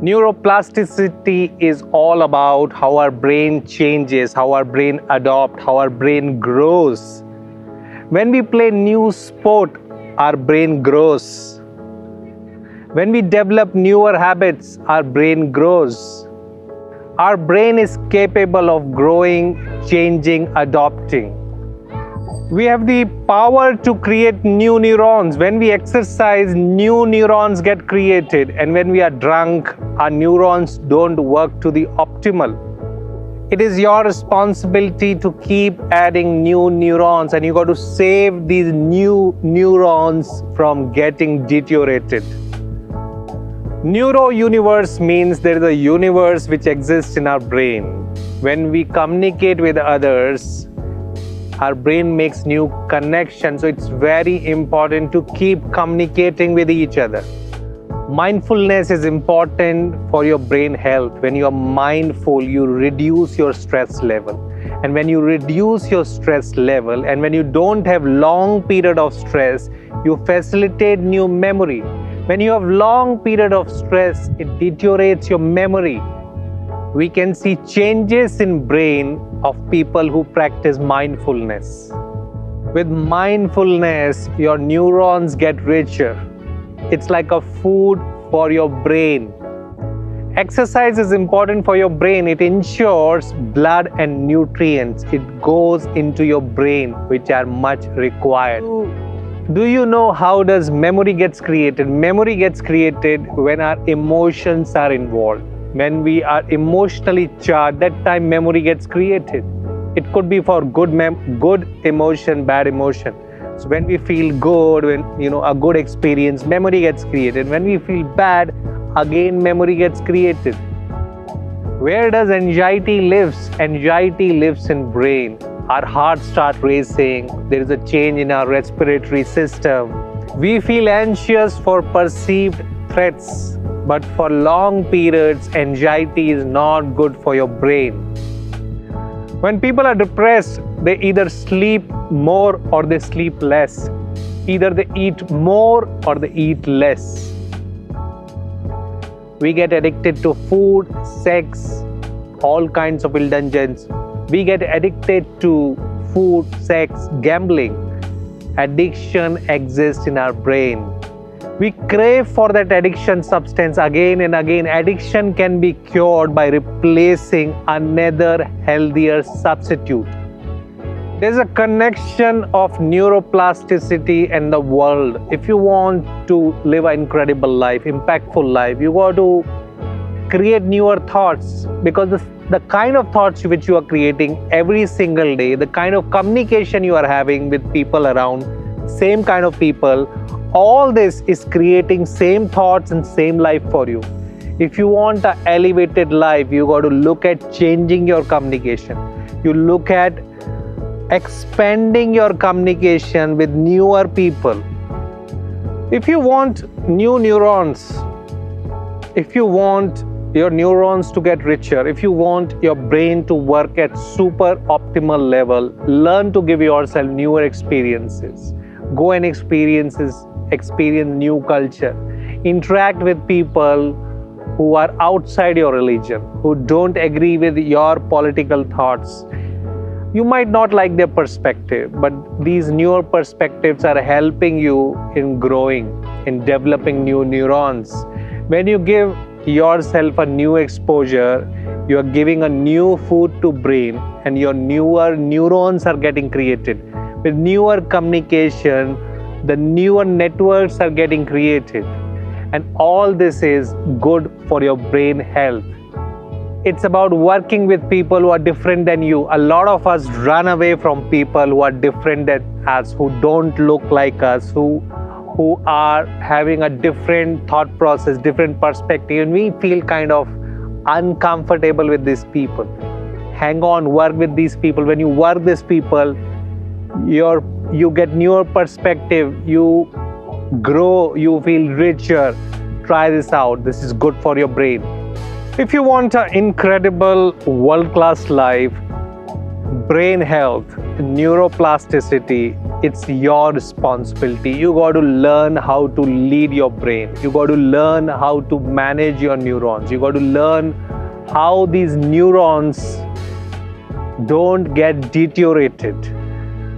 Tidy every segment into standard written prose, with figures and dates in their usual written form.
Neuroplasticity is all about how our brain changes, how our brain adopts, how our brain grows. When we play new sport, our brain grows. When we develop newer habits, our brain grows. Our brain is capable of growing, changing, adopting. We have the power to create new neurons. When we exercise, new neurons get created. And when we are drunk, our neurons don't work to the optimal. It is your responsibility to keep adding new neurons, and you got to save these new neurons from getting deteriorated. Neurouniverse means there is a universe which exists in our brain. When we communicate with others, our brain makes new connections, so it's very important to keep communicating with each other. Mindfulness is important for your brain health. When you are mindful, you reduce your stress level. And when you reduce your stress level, and when you don't have long period of stress, you facilitate new memory. When you have long period of stress, it deteriorates your memory. We can see changes in brain of people who practice mindfulness. With mindfulness, your neurons get richer. It's like a food for your brain. Exercise is important for your brain. It ensures blood and nutrients. It goes into your brain, which are much required. Do you know how does memory gets created? Memory gets created when our emotions are involved. When we are emotionally charged, that time memory gets created. It could be for good emotion, bad emotion. So when we feel good, when a good experience, memory gets created. When we feel bad, again memory gets created. Where does anxiety lives? Anxiety lives in brain. Our heart starts racing. There is a change in our respiratory system. We feel anxious for perceived threats. But for long periods, anxiety is not good for your brain. When people are depressed, they either sleep more or they sleep less. Either they eat more or they eat less. We get addicted to food, sex, all kinds of indulgence. We get addicted to food, sex, gambling. Addiction exists in our brain. We crave for that addiction substance again and again. Addiction can be cured by replacing another healthier substitute. There's a connection of neuroplasticity and the world. If you want to live an incredible life, impactful life, you got to create newer thoughts, because the kind of thoughts which you are creating every single day, the kind of communication you are having with people around, same kind of people, all this is creating same thoughts and same life for you. If you want an elevated life, you got to look at changing your communication. You look at expanding your communication with newer people. If you want new neurons, if you want your neurons to get richer, if you want your brain to work at super optimal level, learn to give yourself newer experiences. Go and experience new culture. Interact with people who are outside your religion, who don't agree with your political thoughts. You might not like their perspective, but these newer perspectives are helping you in growing, in developing new neurons. When you give yourself a new exposure, you are giving a new food to brain, and your newer neurons are getting created. With newer communication, the newer networks are getting created. And all this is good for your brain health. It's about working with people who are different than you. A lot of us run away from people who are different than us, who don't look like us, who are having a different thought process, different perspective, and we feel kind of uncomfortable with these people. Hang on, work with these people. When you work with these people, you get newer perspective, you grow, you feel richer. Try this out. This is good for your brain. If you want an incredible world-class life, brain health, neuroplasticity it's your responsibility. You got to learn how to lead your brain. You got to learn how to manage your neurons. You got to learn how these neurons don't get deteriorated,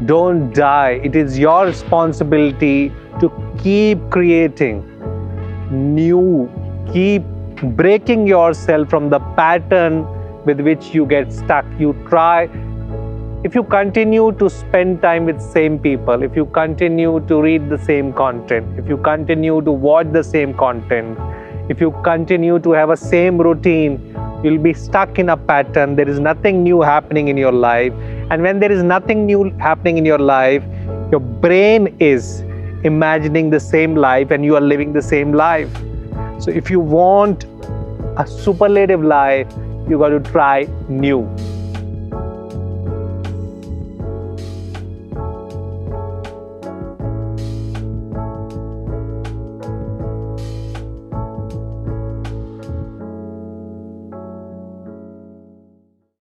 don't die. It is your responsibility to keep creating new, keep breaking yourself from the pattern with which you get stuck. You try. If you continue to spend time with same people, if you continue to read the same content, if you continue to watch the same content, if you continue to have a same routine, you'll be stuck in a pattern. There is nothing new happening in your life. And when there is nothing new happening in your life, your brain is imagining the same life and you are living the same life. So if you want a superlative life, you got to try new.